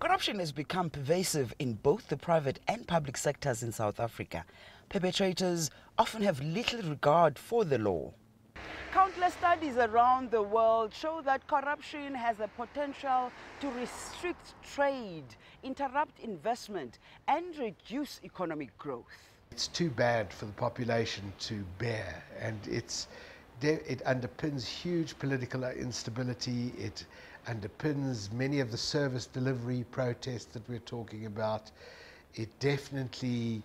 Corruption has become pervasive in both the private and public sectors in South Africa. Perpetrators often have little regard for the law. Countless studies around the world show that corruption has the potential to restrict trade, interrupt investment, and reduce economic growth. It's too bad for the population to bear, and it underpins huge political instability. It underpins many of the service delivery protests that we're talking about. It definitely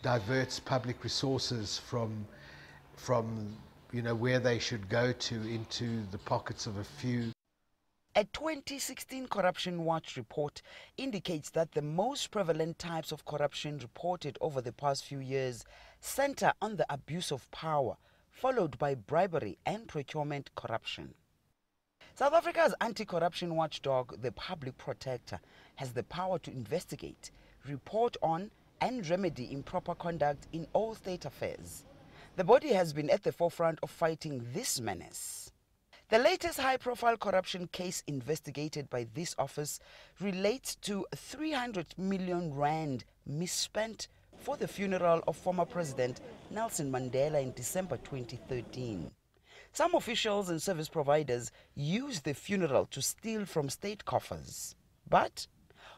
diverts public resources from where they should go to into the pockets of a few. A 2016 Corruption Watch report indicates that the most prevalent types of corruption reported over the past few years center on the abuse of power, followed by bribery and procurement corruption. South Africa's anti-corruption watchdog, the Public Protector, has the power to investigate, report on, and remedy improper conduct in all state affairs. The body has been at the forefront of fighting this menace. The latest high-profile corruption case investigated by this office relates to 300 million rand misspent for the funeral of former President Nelson Mandela in December 2013. Some officials and service providers used the funeral to steal from state coffers. But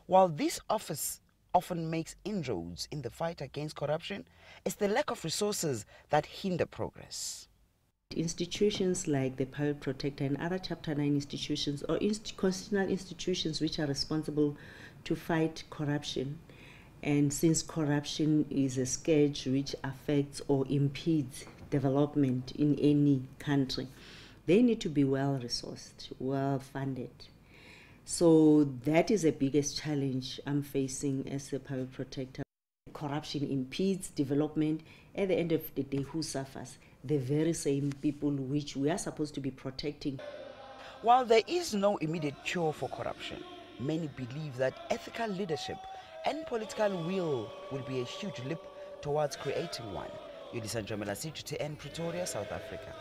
while this office often makes inroads in the fight against corruption, it's the lack of resources that hinder progress. Institutions like the Public Protector and other Chapter 9 institutions or constitutional institutions which are responsible to fight corruption, and since corruption is a scourge which affects or impedes development in any country, they need to be well-resourced, well-funded. So that is the biggest challenge I'm facing as a Public Protector. Corruption impedes development. At the end of the day, who suffers? The very same people which we are supposed to be protecting. While there is no immediate cure for corruption, many believe that ethical leadership and political will be a huge leap towards creating one. Yolisa, Njamela, CGTN, Pretoria, South Africa.